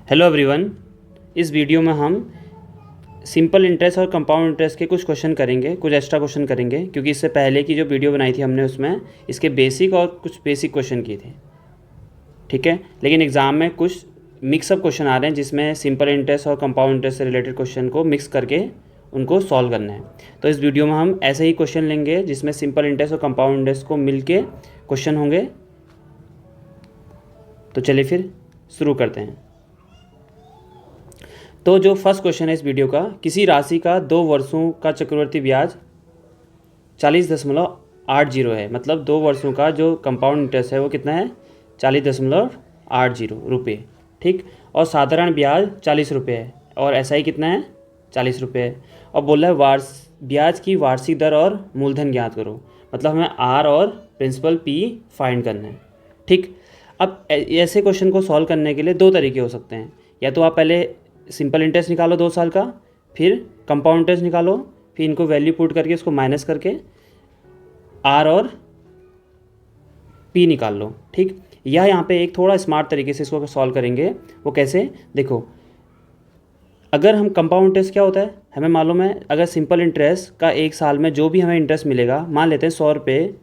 Hello everyone. इस video में हम सिंपल इंटरेस्ट और कंपाउंड इंटरेस्ट के कुछ क्वेश्चन करेंगे, कुछ एक्स्ट्रा क्वेश्चन करेंगे, क्योंकि इससे पहले की जो वीडियो बनाई थी हमने उसमें इसके बेसिक और कुछ बेसिक क्वेश्चन किए थे। ठीक है, लेकिन एग्ज़ाम में कुछ मिक्सअप क्वेश्चन आ रहे हैं जिसमें सिंपल इंटरेस्ट और कंपाउंड इंटरेस्ट से रिलेटेड क्वेश्चन को मिक्स करके उनको सॉल्व करना है। तो इस वीडियो में हम ऐसे ही क्वेश्चन लेंगे जिसमें सिंपल इंटरेस्ट और कंपाउंड इंटरेस्ट को मिल के क्वेश्चन होंगे। तो चलिए फिर शुरू करते हैं। तो जो फर्स्ट क्वेश्चन है इस वीडियो का, किसी राशि का 2 वर्षों का चक्रवृद्धि ब्याज 40.80 है। मतलब 2 वर्षों का जो कंपाउंड इंटरेस्ट है वो कितना है, 40.80 रुपये। ठीक, और साधारण ब्याज 40 रुपये है, और एसआई कितना है, 40 रुपये है। और बोला है ब्याज की वार्षिक दर और मूलधन ज्ञात करो। मतलब हमें आर और प्रिंसिपल पी फाइंड करना है। ठीक, अब ऐसे क्वेश्चन को सॉल्व करने के लिए दो तरीके हो सकते हैं। या तो आप पहले सिंपल इंटरेस्ट निकालो 2 साल का, फिर कंपाउंड इंटरेस्ट निकालो, फिर इनको वैल्यू पुट करके इसको माइनस करके आर और पी निकाल लो। ठीक, या यहाँ पे एक थोड़ा स्मार्ट तरीके से इसको सॉल्व करेंगे। वो कैसे, देखो, अगर हम कंपाउंड इंटरेस्ट क्या होता है हमें मालूम है। अगर सिंपल इंटरेस्ट का एक साल में जो भी हमें इंटरेस्ट मिलेगा, मान लेते हैं 100 रुपये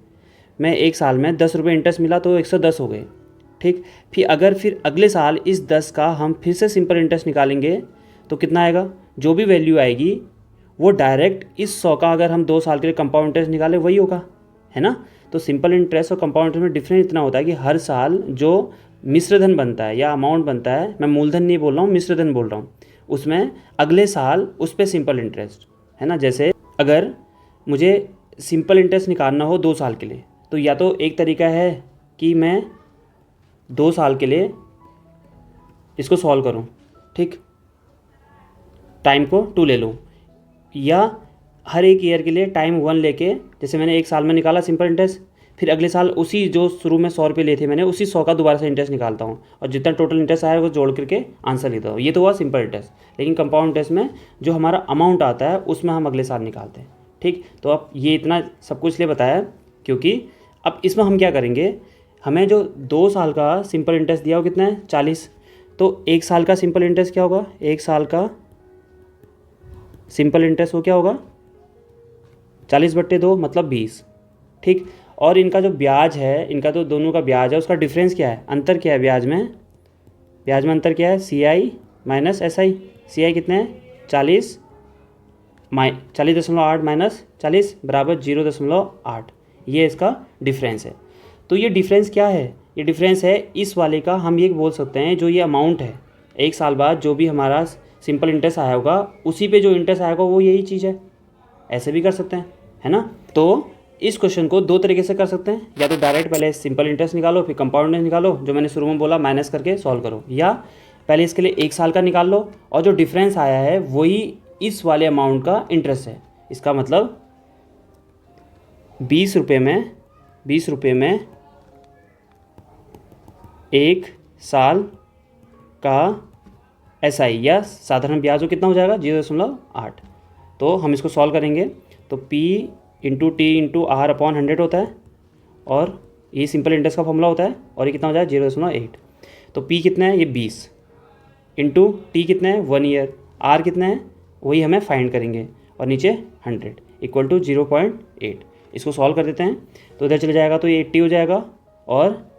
में एक साल में 10 रुपये इंटरेस्ट मिला तो 110 हो गए। ठीक, फिर अगले साल इस 10 का हम फिर से सिंपल इंटरेस्ट निकालेंगे तो कितना आएगा, जो भी वैल्यू आएगी वो डायरेक्ट इस 100 का अगर हम 2 साल के लिए कंपाउंड इंटरेस्ट निकालें वही होगा, है ना। तो सिंपल इंटरेस्ट और कंपाउंड इंटरेस्ट में डिफरेंस इतना होता है कि हर साल जो मिश्रधन बनता है या अमाउंट बनता है, मैं मूलधन नहीं बोल रहा हूँ, मिश्रधन बोल रहा हूँ, उसमें अगले साल उस पर सिंपल इंटरेस्ट, है ना। जैसे अगर मुझे सिंपल इंटरेस्ट निकालना हो 2 साल के लिए, तो या तो एक तरीका है कि मैं 2 साल के लिए इसको सॉल्व करूं, ठीक, टाइम को 2 ले लूं, या हर एक ईयर के लिए टाइम 1 लेके, जैसे मैंने एक साल में निकाला सिंपल इंटरेस्ट, फिर अगले साल उसी जो शुरू में 100 रुपये लिए थे मैंने, उसी 100 का दोबारा से इंटरेस्ट निकालता हूं और जितना टोटल इंटरेस्ट आया वो जोड़ करके आंसर लेता हूँ। ये तो हुआ सिंपल इंटरेस्ट। लेकिन कंपाउंड इंटरेस्ट में जो हमारा अमाउंट आता है उसमें हम अगले साल निकालते हैं। ठीक, तो अब ये इतना सब कुछ इसलिए बताया क्योंकि अब इसमें हम क्या करेंगे, हमें जो 2 साल का सिंपल इंटरेस्ट दिया वो कितना है, 40। तो एक साल का सिंपल इंटरेस्ट क्या होगा, एक साल का सिंपल इंटरेस्ट वो क्या होगा, 40/2 मतलब 20। ठीक, और इनका जो ब्याज है, इनका तो दोनों का ब्याज है, उसका डिफरेंस क्या है, अंतर क्या है ब्याज में अंतर क्या है, CI माइनस SI। CI कितना है, 40.8 माइनस 40 बराबर 0.8। ये इसका डिफरेंस है। तो ये डिफरेंस क्या है, ये डिफरेंस है इस वाले का, हम ये बोल सकते हैं जो ये अमाउंट है, एक साल बाद जो भी हमारा सिंपल इंटरेस्ट आया होगा उसी पे जो इंटरेस्ट आया होगा वो यही चीज़ है। ऐसे भी कर सकते हैं, है ना। तो इस क्वेश्चन को 2 तरीके से कर सकते हैं, या तो डायरेक्ट पहले सिंपल इंटरेस्ट निकालो फिर कंपाउंड इंटरेस्ट निकालो, जो मैंने शुरू में बोला माइनस करके सॉल्व करो, या पहले इसके लिए एक साल का निकाल लो और जो डिफरेंस आया है वही इस वाले अमाउंट का इंटरेस्ट है। इसका मतलब 20 रुपये में एक साल का SI या साधारण ब्याज वो कितना हो जाएगा, 0.8। तो हम इसको सॉल्व करेंगे तो P into T into R upon 100 होता है, और ये सिंपल इंटरेस्ट का फॉर्मूला होता है, और ये कितना हो जाएगा 0.8। तो P कितना है, ये 20 इंटू T कितना है, 1 ईयर, R कितना है वही हमें फाइंड करेंगे, और नीचे 100 इक्वल टू 0.8। इसको सॉल्व कर देते हैं तो इधर चले जाएगा तो ये 80 हो जाएगा, और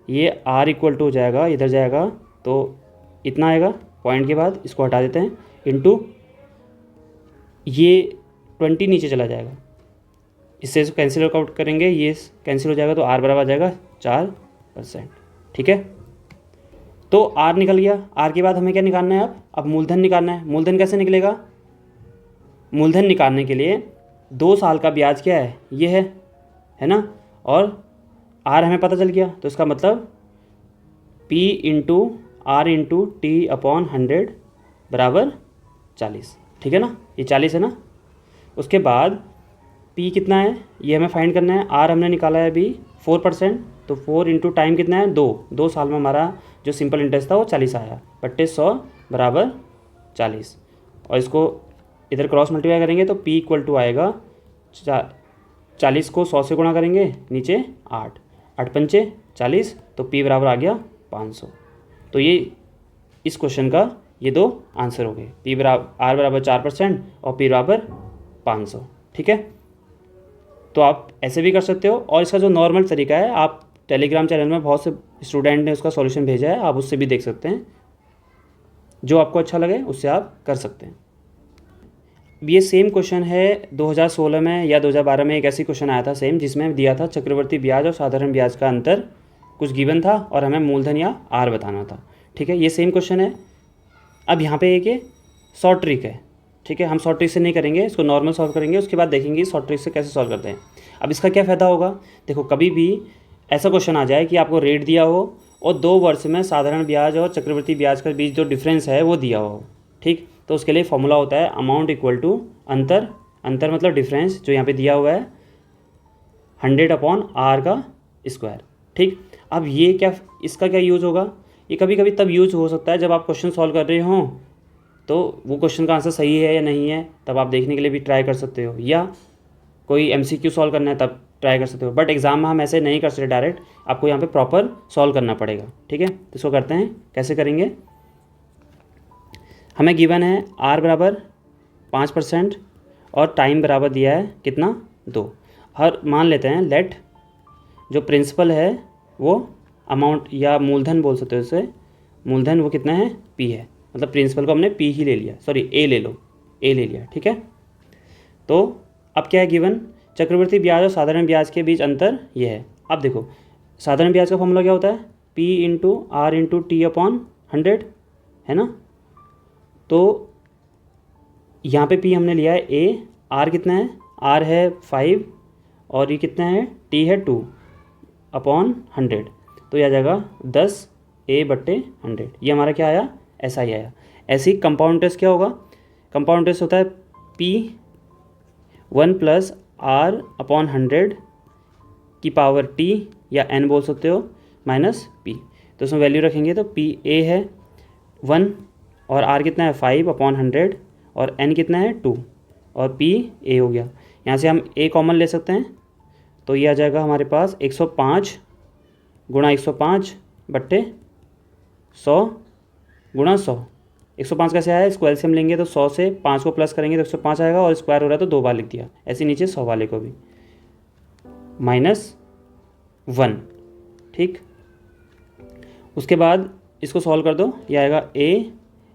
ये R इक्वल टू हो जाएगा, इधर जाएगा तो इतना आएगा पॉइंट के बाद, इसको हटा देते हैं, इंटू ये 20 नीचे चला जाएगा, इससे इसको कैंसिल आउट करेंगे, ये कैंसिल हो जाएगा तो R बराबर आ जाएगा 4%। ठीक है, तो R निकल गया। R के बाद हमें क्या निकालना है, अब मूलधन निकालना है। मूलधन कैसे निकलेगा, मूलधन निकालने के लिए 2 साल का ब्याज क्या है, ये है ना, और R हमें पता चल गया, तो इसका मतलब P into R into T upon 100 बराबर 40। ठीक है ना, ये 40 है ना। उसके बाद P कितना है ये हमें फाइंड करना है। R हमने निकाला है अभी 4%, तो 4 इंटू टाइम कितना है, 2 साल में हमारा जो सिंपल इंटरेस्ट था वो 40 आया, बट्टे 100 बराबर 40, और इसको इधर क्रॉस मल्टीप्लाई करेंगे तो P इक्वल टू आएगा 40 को 100 से गुणा करेंगे, नीचे 8 पंचे 40, तो P बराबर आ गया 500। तो ये इस क्वेश्चन का ये दो आंसर हो गए, पी बराबर आर बराबर 4% और पी बराबर 500। ठीक है, तो आप ऐसे भी कर सकते हो, और इसका जो नॉर्मल तरीका है, आप टेलीग्राम चैनल में बहुत से स्टूडेंट ने उसका सॉल्यूशन भेजा है, आप उससे भी देख सकते हैं, जो आपको अच्छा लगे उससे आप कर सकते हैं। ये सेम क्वेश्चन है 2016 में या 2012 में एक ऐसी क्वेश्चन आया था सेम, जिसमें दिया था चक्रवर्ती ब्याज और साधारण ब्याज का अंतर कुछ गिवन था और हमें मूलधन या आर बताना था। ठीक है, ये सेम क्वेश्चन है। अब यहाँ पे एक ये शॉर्ट ट्रिक है। ठीक है, हम शॉर्ट ट्रिक से नहीं करेंगे, इसको नॉर्मल सॉल्व करेंगे, उसके बाद देखेंगे शॉर्ट ट्रिक से कैसे सॉल्व करते हैं। अब इसका क्या फ़ायदा होगा, देखो कभी भी ऐसा क्वेश्चन आ जाए कि आपको रेट दिया हो और 2 वर्ष में साधारण ब्याज और चक्रवर्ती ब्याज के बीच जो डिफरेंस है वो दिया हो, ठीक, तो उसके लिए फॉर्मूला होता है अमाउंट इक्वल टू अंतर, अंतर मतलब डिफरेंस जो यहाँ पे दिया हुआ है 100/r का स्क्वायर। ठीक, अब ये क्या, इसका क्या यूज़ होगा, ये कभी कभी तब यूज़ हो सकता है जब आप क्वेश्चन सॉल्व कर रहे हो तो वो क्वेश्चन का आंसर सही है या नहीं है, तब आप देखने के लिए भी ट्राई कर सकते हो, या कोई MCQ सॉल्व करना है तब ट्राई कर सकते हो। बट एग्जाम में हम ऐसे नहीं कर सकते डायरेक्ट, आपको यहाँ पे प्रॉपर सॉल्व करना पड़ेगा। ठीक है, तो इसको करते हैं, कैसे करेंगे। हमें गिवन है R बराबर 5% और टाइम बराबर दिया है कितना, 2। हर मान लेते हैं लेट जो प्रिंसिपल है वो अमाउंट या मूलधन बोल सकते हो इसे, मूलधन वो कितना है, P है, मतलब प्रिंसिपल को हमने P ही ले लिया, सॉरी A ले लो, A ले लिया। ठीक है, तो अब क्या है गिवन, चक्रवर्ती ब्याज और साधारण ब्याज के बीच अंतर ये है। अब देखो साधारण ब्याज का फॉर्मूला क्या होता है, P into R into T/100 है ना, तो यहाँ पे P हमने लिया है A, R कितना है, R है 5 और ये कितना है, T है 2/100, तो यह आ जाएगा 10A/100। ये हमारा क्या आया, ऐसा ही आया। ऐसे ही कंपाउंड इंटरेस्ट क्या होगा, कंपाउंड इंटरेस्ट होता है P1 + R/100 की पावर T या N बोल सकते हो माइनस P, तो उसमें वैल्यू रखेंगे तो PA है 1 और R कितना है 5/100 और N कितना है 2 और PA हो गया। यहाँ से हम A कॉमन ले सकते हैं, तो ये आ जाएगा हमारे पास 105 गुणा 105/100 गुणा 100। 105 कैसे आया, इसको एलसीएम लेंगे तो 100 से 5 को प्लस करेंगे तो 105 आएगा, और स्क्वायर हो रहा है तो 2 बार लिख दिया, ऐसे नीचे 100 वाले को भी -1। ठीक, उसके बाद इसको सॉल्व कर दो, ये आएगा A,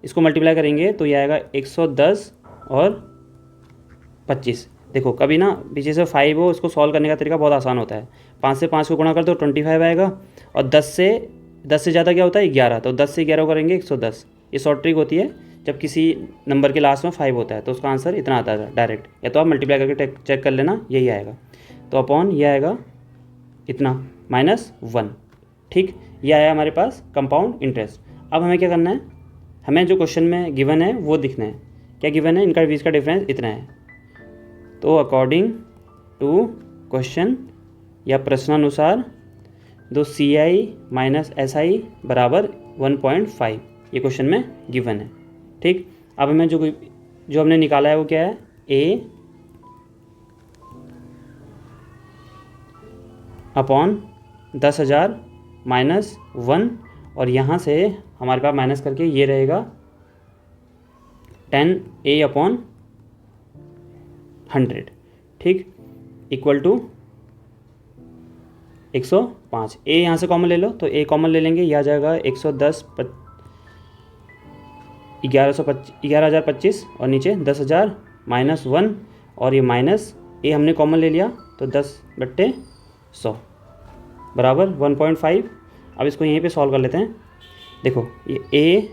इसको मल्टीप्लाई करेंगे तो ये आएगा 110 और 25। देखो कभी ना पीछे से 5 हो, इसको सॉल्व करने का तरीका बहुत आसान होता है, 5 से 5 को गुणा कर दो 25 आएगा, और 10 से ज़्यादा क्या होता है 11, तो 10 से 11 करेंगे 110। ये शॉर्ट ट्रिक होती है, जब किसी नंबर के लास्ट में 5 होता है तो उसका आंसर इतना आता है डायरेक्ट, या तो आप मल्टीप्लाई करके चेक कर लेना, यही आएगा, तो अपॉन ये आएगा इतना -1। ठीक, ये आया हमारे पास कंपाउंड इंटरेस्ट। अब हमें क्या करना है, हमें जो क्वेश्चन में गिवन है वो दिखना है, क्या गिवन है, इनका बीच का डिफरेंस इतना है, तो अकॉर्डिंग टू क्वेश्चन या प्रश्नानुसार दो CI माइनस SI बराबर 1.5 ये क्वेश्चन में गिवन है। ठीक, अब हमें जो हमने निकाला है वो क्या है, A अपॉन 10,000 -1, और यहाँ से हमारे पास माइनस करके ये रहेगा 10A/100। ठीक, इक्वल टू 105। A यहाँ से कॉमन ले लो तो A कॉमन ले लेंगे, यह आ जाएगा 110 11,025 और नीचे 10,000 -1, और ये माइनस A हमने कॉमन ले लिया तो 10/100 बराबर 1.5। अब इसको यहीं पे सॉल्व कर लेते हैं। देखो ये A,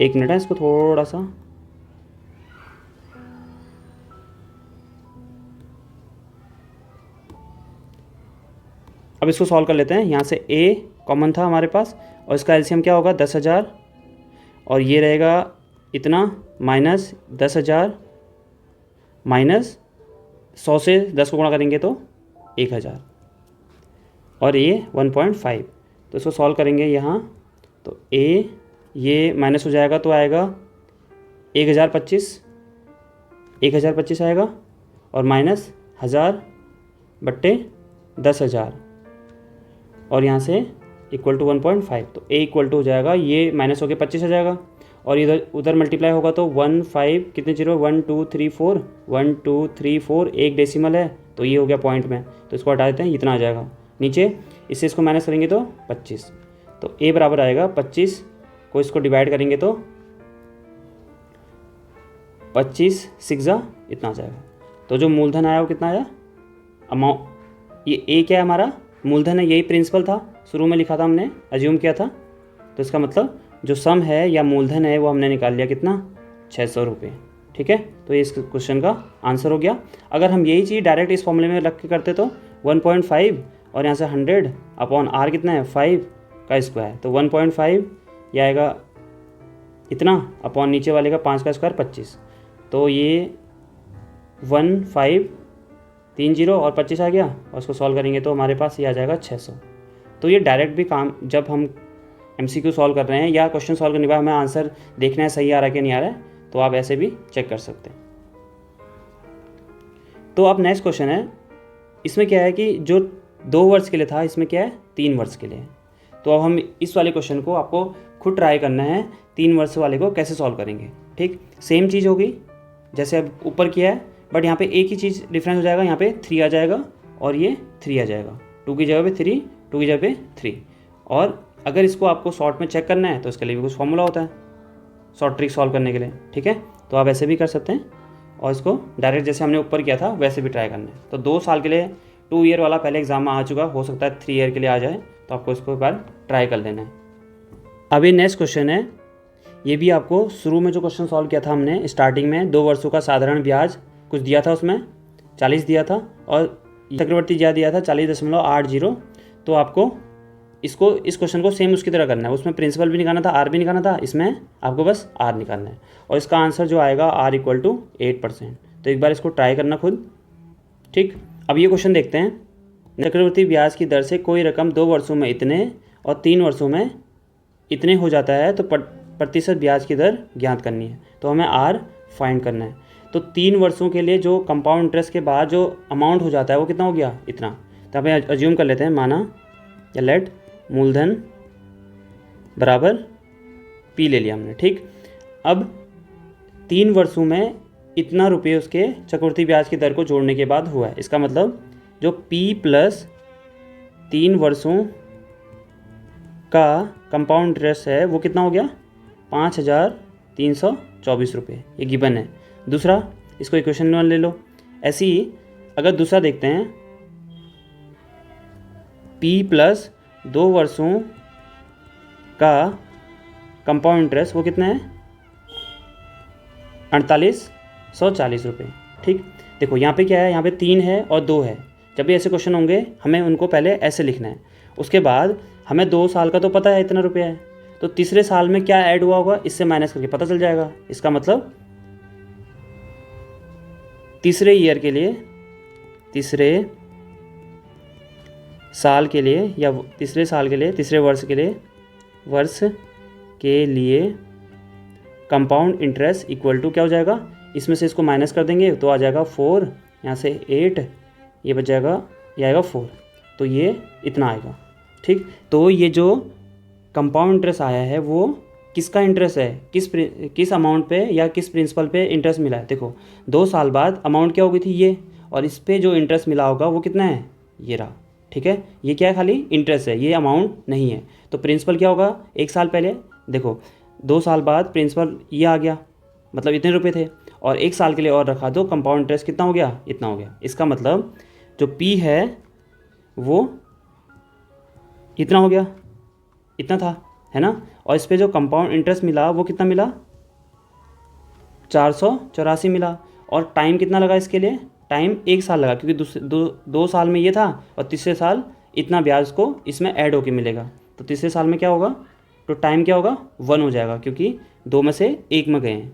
एक मिनट है, इसको थोड़ा सा अब इसको सॉल्व कर लेते हैं। यहाँ से A कॉमन था हमारे पास और इसका एलसीएम क्या होगा 10,000, और ये रहेगा इतना -10,000 -100 से 10 को गुणा करेंगे तो 1,000, और ये 1.5, तो इसको सॉल्व करेंगे यहाँ तो A ये माइनस हो जाएगा तो आएगा 1,025 आएगा, और -1000/10,000, और यहाँ से इक्वल टू 1.5, तो a इक्वल टू हो जाएगा, ये माइनस होकर 25 आ जाएगा और इधर उधर मल्टीप्लाई होगा तो 1 5 कितने जीरो 1 2 3 4 1 2 3 4 एक डेसिमल है तो ये हो गया पॉइंट में, तो इसको हटा देते हैं, इतना आ जाएगा नीचे, इससे इसको माइनस करेंगे तो 25, तो a बराबर आएगा 25 को इसको डिवाइड करेंगे तो 25 6 इतना आ जाएगा। तो जो मूलधन आया वो कितना आया अमाउंट, ये a क्या है हमारा मूलधन है, यही प्रिंसिपल था, शुरू में लिखा था हमने, अज्यूम किया था, तो इसका मतलब जो सम है या मूलधन है वो हमने निकाल लिया कितना 600 रुपये। ठीक है, तो ये इस क्वेश्चन का आंसर हो गया। अगर हम यही चीज़ डायरेक्ट इस फॉर्मूले में रख के करते तो 1.5 और यहाँ से 100 अपॉन r कितना है 5 का स्क्वायर, तो 1.5 ये आएगा इतना अपॉन नीचे वाले का 5 का स्क्वायर 25, तो ये 1530 और 25 आ गया और उसको सॉल्व करेंगे तो हमारे पास ये आ जाएगा 600। तो ये डायरेक्ट भी काम, जब हम MCQ सॉल्व कर रहे हैं या क्वेश्चन सॉल्व करने के बाद हमें आंसर देखना है सही आ रहा है कि नहीं आ रहा है, तो आप ऐसे भी चेक कर सकते हैं। तो अब नेक्स्ट क्वेश्चन है, इसमें क्या है कि जो 2 वर्ष के लिए था इसमें क्या है 3 वर्ष के लिए है। तो अब हम इस वाले क्वेश्चन को आपको खुद ट्राई करना है, 3 वर्ष वाले को कैसे सॉल्व करेंगे। ठीक, सेम चीज़ होगी जैसे अब ऊपर किया है, बट यहाँ पे एक ही चीज़ डिफरेंस हो जाएगा, यहाँ पे 3 आ जाएगा और ये 3 आ जाएगा, 2 की जगह पे 3, 2 की जगह पे 3। और अगर इसको आपको शॉर्ट में चेक करना है तो इसके लिए भी कुछ फॉर्मूला होता है शॉर्ट ट्रिक सॉल्व करने के लिए। ठीक है, तो आप ऐसे भी कर सकते हैं और इसको डायरेक्ट जैसे हमने ऊपर किया था वैसे भी ट्राई करना है। तो 2 साल के लिए 2 ईयर वाला पहले एग्जाम में आ चुका, हो सकता है 3 ईयर के लिए आ जाए, तो आपको इसको एक बार ट्राई कर लेना है। अभी नेक्स्ट क्वेश्चन है, ये भी आपको शुरू में जो क्वेश्चन सॉल्व किया था हमने स्टार्टिंग में, 2 वर्षों का साधारण ब्याज कुछ दिया था, उसमें 40 दिया था और चक्रवर्ती ब्याज दिया था 40.80। तो आपको इसको इस क्वेश्चन को सेम उसकी तरह करना है, उसमें प्रिंसिपल भी निकालना था, आर भी निकालना था, इसमें आपको बस आर निकालना है और इसका आंसर जो आएगा आर इक्वल टू 8%। तो एक बार इसको ट्राई करना खुद। ठीक, अब ये क्वेश्चन देखते हैं, चक्रवर्ती ब्याज की दर से कोई रकम 2 वर्षों में इतने और 3 वर्षों में इतने हो जाता है तो प्रतिशत ब्याज की दर ज्ञात करनी है, तो हमें आर फाइंड करना है। तो 3 वर्षों के लिए जो कंपाउंड इंटरेस्ट के बाद जो अमाउंट हो जाता है वो कितना हो गया इतना, तो हमें अज्यूम कर लेते हैं, माना या लेट मूलधन बराबर P ले लिया हमने। ठीक, अब 3 वर्षों में इतना रुपये उसके चक्रवर्ती ब्याज की दर को जोड़ने के बाद हुआ है, इसका मतलब जो P प्लस 3 वर्षों का कंपाउंड इंटरेस्ट है वो कितना हो गया 5324 रुपये, ये गिवन है। दूसरा, इसको इक्वेशन 1 ले लो। ऐसे ही अगर दूसरा देखते हैं, P प्लस 2 वर्षों का कंपाउंड इंटरेस्ट वो कितना है 4840 रुपये। ठीक, देखो यहाँ पे क्या है, यहाँ पे 3 है और 2 है, जब भी ऐसे क्वेश्चन होंगे हमें उनको पहले ऐसे लिखना है, उसके बाद हमें 2 साल का तो पता है इतना रुपया है, तो तीसरे साल में क्या ऐड हुआ होगा इससे माइनस करके पता चल जाएगा। इसका मतलब तीसरे ईयर के लिए, तीसरे साल के लिए या तीसरे साल के लिए, तीसरे वर्ष के लिए कंपाउंड इंटरेस्ट इक्वल टू क्या हो जाएगा, इसमें से इसको माइनस कर देंगे तो आ जाएगा 4, यहाँ से 8, ये बच जाएगा, ये आएगा 4, तो ये इतना आएगा। ठीक, तो ये जो कंपाउंड इंटरेस्ट आया है वो किसका इंटरेस्ट है, किस अमाउंट पे या किस प्रिंसिपल पे इंटरेस्ट मिला है। देखो 2 साल बाद अमाउंट क्या हो गई थी ये, और इस पे जो इंटरेस्ट मिला होगा वो कितना है, ये रहा। ठीक है, ये क्या है, खाली इंटरेस्ट है, ये अमाउंट नहीं है। तो प्रिंसिपल क्या होगा, 1 साल पहले देखो 2 साल बाद प्रिंसिपल ये आ गया, मतलब इतने रुपए थे, और 1 साल के लिए और रखा तो कंपाउंड इंटरेस्ट कितना हो गया, इतना हो गया। इसका मतलब जो P है वो इतना हो गया, इतना था, है ना, और इस पे जो कंपाउंड इंटरेस्ट मिला वो कितना मिला 484 मिला, और टाइम कितना लगा इसके लिए, टाइम 1 साल लगा, क्योंकि 2 साल में ये था और तीसरे साल इतना ब्याज को इसमें ऐड होके मिलेगा, तो तीसरे साल में क्या होगा, तो टाइम क्या होगा 1 हो जाएगा, क्योंकि 2 में से 1 में गए हैं,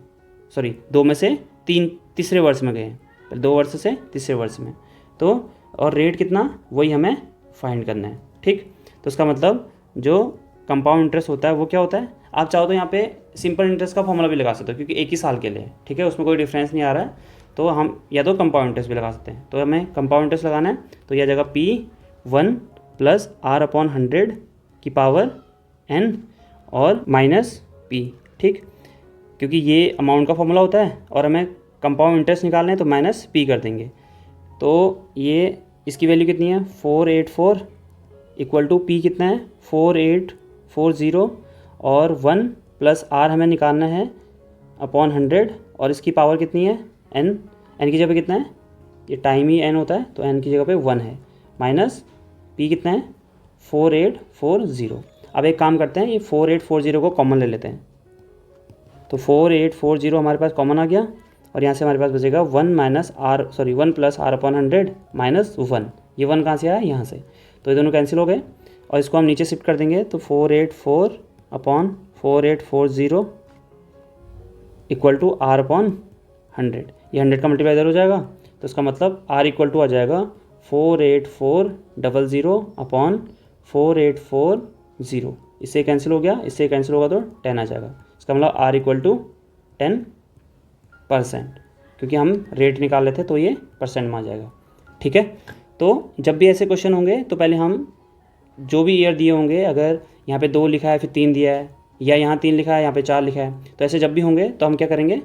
सॉरी 2 में से 3 तीसरे वर्ष में गए हैं, 2 वर्ष से तीसरे वर्ष में, तो और रेट कितना वही हमें फाइंड करना है। ठीक, तो इसका मतलब जो कंपाउंड इंटरेस्ट होता है वो क्या होता है, आप चाहो तो यहाँ पे सिंपल इंटरेस्ट का फॉर्मूला भी लगा सकते हो, क्योंकि 1 ही साल के लिए, ठीक है, उसमें कोई डिफरेंस नहीं आ रहा है, तो हम या तो कंपाउंड इंटरेस्ट भी लगा सकते हैं। तो हमें कंपाउंड इंटरेस्ट लगाना है, तो यह जगह P1 प्लस R/100 की पावर n और माइनस p, ठीक, क्योंकि ये अमाउंट का फॉर्मूला होता है और हमें कंपाउंड इंटरेस्ट निकालना है तो माइनस p कर देंगे। तो ये इसकी वैल्यू कितनी है 484 इक्वल टू p कितना है 4840 और 1 प्लस r हमें निकालना है अपॉन 100 और इसकी पावर कितनी है n की जगह पे कितना है, ये टाइम ही n होता है तो n की जगह पे 1 है, माइनस p कितना है 4840। अब एक काम करते हैं, ये 4840 को कॉमन ले लेते हैं, तो 4840 हमारे पास कॉमन आ गया और यहाँ से हमारे पास बचेगा 1 प्लस r अपॉन 100 माइनस 1। ये 1 कहाँ से आया, यहाँ से, तो ये दोनों कैंसिल हो गए और इसको हम नीचे शिफ्ट कर देंगे तो 484 upon 4840 equal to r upon 100। ये 100 का मल्टीप्लाई इधर हो जाएगा तो इसका मतलब r इक्वल टू आ जाएगा 48400 अपॉन 4840। इससे कैंसिल हो गया, इससे कैंसिल होगा तो 10 आ जाएगा। इसका मतलब r इक्वल टू 10%, क्योंकि हम रेट निकाल लेते तो ये परसेंट में आ जाएगा। ठीक है, तो जब भी ऐसे क्वेश्चन होंगे तो पहले हम जो भी ईयर दिए होंगे, अगर यहाँ पे 2 लिखा है फिर 3 दिया है, या यहाँ 3 लिखा है यहाँ पे 4 लिखा है, तो ऐसे जब भी होंगे तो हम क्या करेंगे,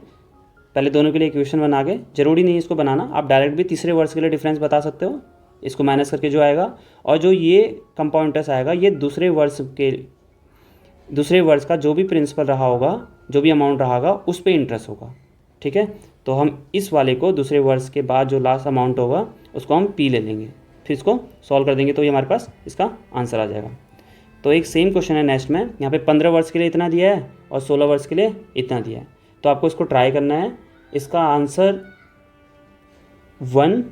पहले दोनों के लिए इक्वेशन बना के, ज़रूरी नहीं इसको बनाना, आप डायरेक्ट भी तीसरे वर्ष के लिए डिफरेंस बता सकते हो, इसको माइनस करके जो आएगा, और जो ये कंपाउंड इंटरेस्ट आएगा ये दूसरे वर्ष का जो भी प्रिंसिपल रहा होगा, जो भी अमाउंट रहा होगा उस पर इंटरेस्ट होगा। ठीक है, तो हम इस वाले को दूसरे वर्ष के बाद जो लास्ट अमाउंट होगा उसको हम p ले लेंगे, फिर इसको सॉल्व कर देंगे तो ये हमारे पास इसका आंसर आ जाएगा। तो एक सेम क्वेश्चन है नेक्स्ट में, यहाँ पे 15 वर्ष के लिए इतना दिया है और 16 वर्ष के लिए इतना दिया है, तो आपको इसको ट्राई करना है। इसका आंसर 1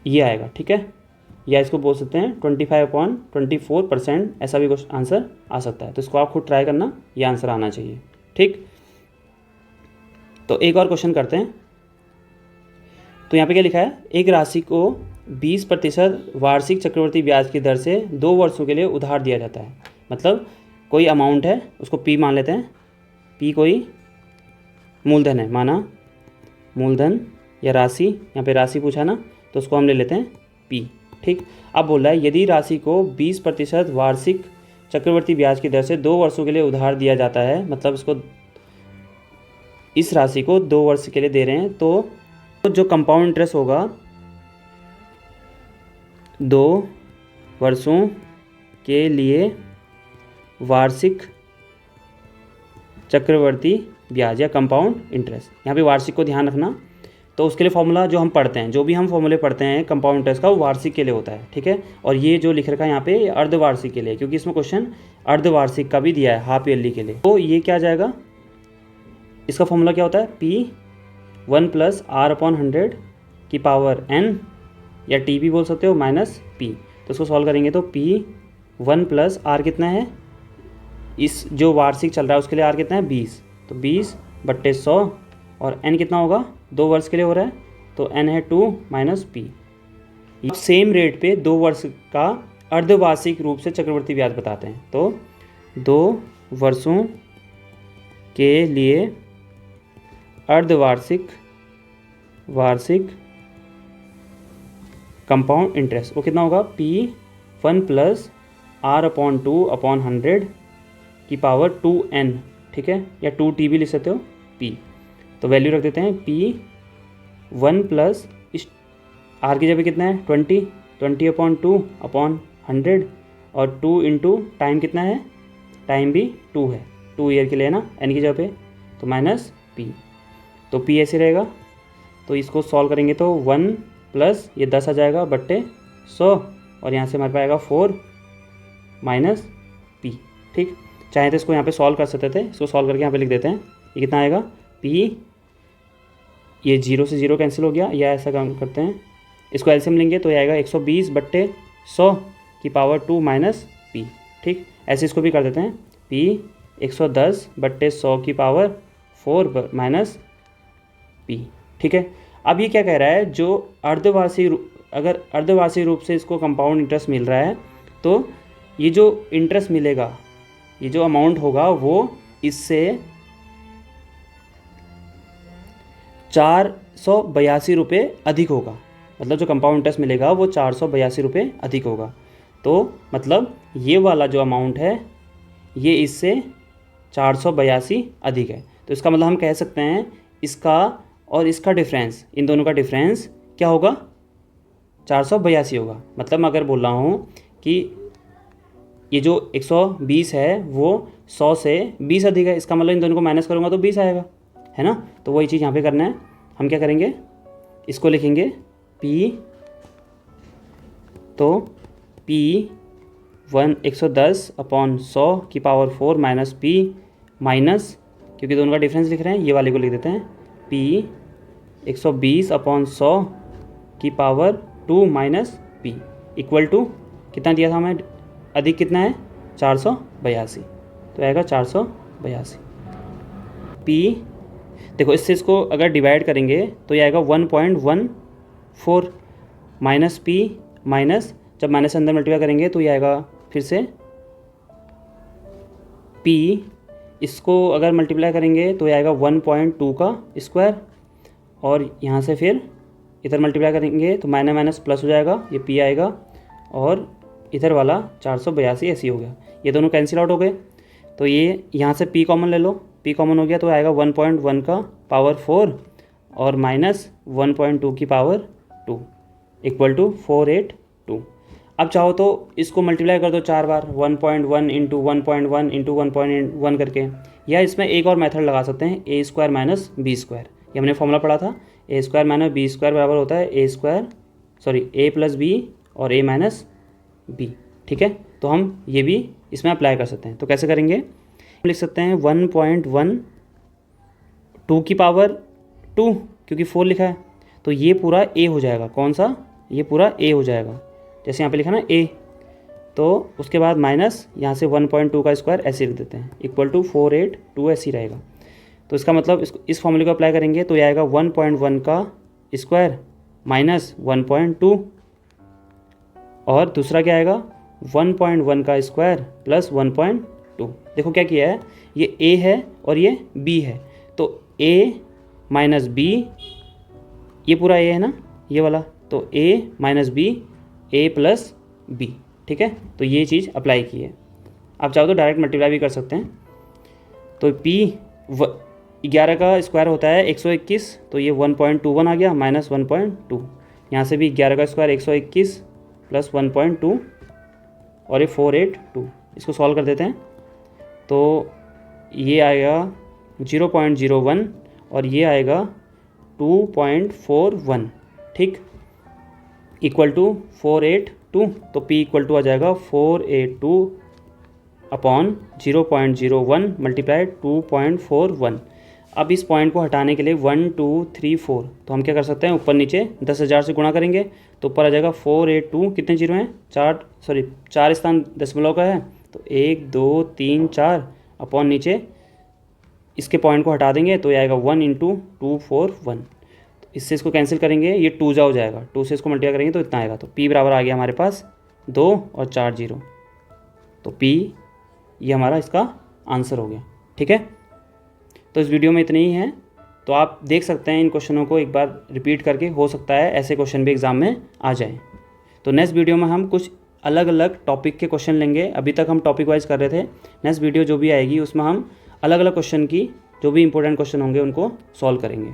ये आएगा। ठीक है, या इसको बोल सकते हैं 25/24%, ऐसा भी कुछ आंसर आ सकता है, तो इसको आप खुद ट्राई करना, ये आंसर आना चाहिए। ठीक, तो एक और क्वेश्चन करते हैं। तो यहाँ पे क्या लिखा है, एक राशि को 20% वार्षिक चक्रवर्ती ब्याज की दर से 2 वर्षों के लिए उधार दिया जाता है। मतलब कोई अमाउंट है, उसको p मान लेते हैं, p कोई मूलधन है, माना मूलधन या राशि, यहाँ पे राशि पूछा ना, तो उसको हम ले लेते हैं p। ठीक, अब बोल रहा है यदि राशि को 20% वार्षिक चक्रवर्ती ब्याज की दर से 2 वर्षों के लिए उधार दिया जाता है, मतलब इसको, इस राशि को 2 वर्ष के लिए दे रहे हैं, तो जो कंपाउंड इंटरेस्ट होगा 2 वर्षों के लिए वार्षिक चक्रवर्ती ब्याज या कंपाउंड इंटरेस्ट, यहाँ पे वार्षिक को ध्यान रखना, तो उसके लिए फॉर्मूला जो हम पढ़ते हैं, जो भी हम फॉर्मूले पढ़ते हैं कंपाउंड इंटरेस्ट का, वो वार्षिक के लिए होता है। ठीक है, और ये जो लिख रखा है यहाँ पे अर्धवार्षिक के लिए, क्योंकि इसमें क्वेश्चन अर्धवार्षिक का भी दिया है, हाफ ईयरली के लिए। तो ये क्या जाएगा, इसका फॉर्मूला क्या होता है, p 1 प्लस r अपॉन 100 की पावर n, या t भी बोल सकते हो, माइनस p। तो इसको सॉल्व करेंगे तो p 1 प्लस r कितना है, इस जो वार्षिक चल रहा है उसके लिए r कितना है 20, तो 20/100, और n कितना होगा, 2 वर्ष के लिए हो रहा है तो n है 2 माइनस p। अब सेम रेट पे 2 वर्ष का अर्धवार्षिक रूप से चक्रवर्ती ब्याज बताते हैं, तो 2 वर्षों के लिए अर्धवार्षिक कंपाउंड इंटरेस्ट वो कितना होगा, p 1 plus r upon 2 upon 100 की पावर 2n। ठीक है, या 2t भी लिख सकते हो p, तो वैल्यू रख देते हैं p 1 प्लस इस r की जगह कितना है 20 अपॉन 2 अपॉन 100, और 2 इंटू टाइम कितना है, टाइम भी 2 है, 2 ईयर के लिए ना n की जगह पे, तो माइनस p, तो p ऐसे रहेगा। तो इसको सॉल्व करेंगे तो 1 प्लस ये 10 आ जाएगा बट्टे 100, और यहाँ से हमारे पास आएगा 4 माइनस p। ठीक, चाहे तो इसको यहाँ पे सॉल्व कर सकते थे, इसको सॉल्व करके यहाँ पे लिख देते हैं, ये कितना आएगा p, ये 0 से 0 कैंसिल हो गया, या ऐसा काम करते हैं, इसको एलसीएम लेंगे तो ये आएगा 120/100 की पावर 2 माइनस p। ठीक, ऐसे इसको भी कर देते हैं, p 110/100 की पावर 4 माइनस p। ठीक है, अब ये क्या कह रहा है, जो अगर अर्धवार्षिक रूप से इसको कंपाउंड इंटरेस्ट मिल रहा है, तो ये जो इंटरेस्ट मिलेगा, ये जो अमाउंट होगा वो इससे 482 रुपये अधिक होगा, मतलब जो कंपाउंड इंटरेस्ट मिलेगा वो 482 रुपये अधिक होगा। तो मतलब ये वाला जो अमाउंट है ये इससे 482 अधिक है। तो इसका मतलब हम कह सकते हैं इसका और इसका डिफरेंस, इन दोनों का डिफरेंस क्या होगा, 482 होगा। मतलब मैं अगर बोल रहा हूँ कि ये जो 120 है वो 100 से 20 अधिक है, इसका मतलब इन दोनों को माइनस करूँगा तो 20 आएगा, है ना। तो वही चीज़ यहाँ पे करना है। हम क्या करेंगे, इसको लिखेंगे P, तो P 110/100 की पावर 4 माइनस P माइनस, क्योंकि दोनों का डिफरेंस लिख रहे हैं ये वाले को लिख देते हैं, P 120/100 की power 2 minus P equal to कितना दिया था हमें, अधिक कितना है 482, तो आएगा 482। P देखो इससे इसको अगर डिवाइड करेंगे तो ये आएगा 1.14 माइनस P माइनस, जब माइनस अंदर मल्टीप्लाई करेंगे तो ये आएगा फिर से P, इसको अगर मल्टीप्लाई करेंगे तो ये आएगा 1.2 का स्क्वायर, और यहाँ से फिर इधर मल्टीप्लाई करेंगे तो माइनस माइनस प्लस हो जाएगा, ये P आएगा, और इधर वाला 482 ऐसे ही हो गया। ये दोनों कैंसिल आउट हो गए, तो ये यहाँ से P कॉमन ले लो, P कॉमन हो गया तो आएगा 1.1 का पावर 4 और माइनस 1.2 की पावर 2 इक्वल टू 482। अब चाहो तो इसको मल्टीप्लाई कर दो 4 बार, 1.1 इंटू 1.1 इंटू 1.1 करके, या इसमें एक और मेथड लगा सकते हैं, ए स्क्वायर माइनस बी स्क्वायर। ये हमने फॉर्मूला पढ़ा था, ए स्क्वायर माइनस बी स्क्वायर बराबर होता है ए प्लस बी और ए माइनस बी, ठीक है। तो हम ये भी इसमें अप्लाई कर सकते हैं। तो कैसे करेंगे, हम लिख सकते हैं 1.1 2 की पावर 2, क्योंकि 4 लिखा है तो ये पूरा ए हो जाएगा, कौन सा, ये पूरा ए हो जाएगा, जैसे यहाँ पे लिखा ना ए, तो उसके बाद माइनस यहाँ से 1.2 का स्क्वायर ऐसे लिख देते हैं इक्वल टू 482 ऐसे ही रहेगा। तो इसका मतलब इस फॉर्मूले को अप्लाई करेंगे तो ये आएगा 1.1 का स्क्वायर माइनस 1.2, और दूसरा क्या आएगा 1.1 का स्क्वायर प्लस 1.2। देखो क्या किया है, ये a है और ये b है, तो a माइनस b, ये पूरा a है ना ये वाला, तो a minus b a plus b, ठीक है। तो ये चीज़ अप्लाई की है। आप चाहो तो डायरेक्ट मल्टीप्लाई भी कर सकते हैं। तो p 11 का स्क्वायर होता है 121, तो ये 1.21 आ गया माइनस 1.2, यहाँ से भी 11 का स्क्वायर 121 प्लस 1.2 और ये 482, इसको सॉल्व कर देते हैं तो ये आएगा 0.01 और ये आएगा 2.41, ठीक, इक्वल टू 482। तो P इक्वल टू आ जाएगा 482 अपॉन 0.01 मल्टीप्लाई 2.41। अब इस पॉइंट को हटाने के लिए 1 2 3 4, तो हम क्या कर सकते हैं, ऊपर नीचे 10,000 से गुणा करेंगे तो ऊपर आ जाएगा 482, कितने जीरो हैं, 4 स्थान दशमलव का है, तो 1 2 3 4 अपॉन नीचे इसके पॉइंट को हटा देंगे तो ये आएगा 1 इंटू 241। तो इससे इसको कैंसिल करेंगे, ये 2 जा हो जाएगा, 2 से इसको मल्टीप्लाई करेंगे तो इतना आएगा। तो P बराबर आ गया हमारे पास 2 और 4 जीरो, तो P ये हमारा इसका आंसर हो गया, ठीक है। तो इस वीडियो में इतने ही हैं, तो आप देख सकते हैं इन क्वेश्चनों को एक बार रिपीट करके, हो सकता है ऐसे क्वेश्चन भी एग्ज़ाम में आ जाएं। तो नेक्स्ट वीडियो में हम कुछ अलग अलग टॉपिक के क्वेश्चन लेंगे। अभी तक हम टॉपिक वाइज कर रहे थे, नेक्स्ट वीडियो जो भी आएगी उसमें हम अलग अलग क्वेश्चन की जो भी इंपॉर्टेंट क्वेश्चन होंगे उनको सॉल्व करेंगे।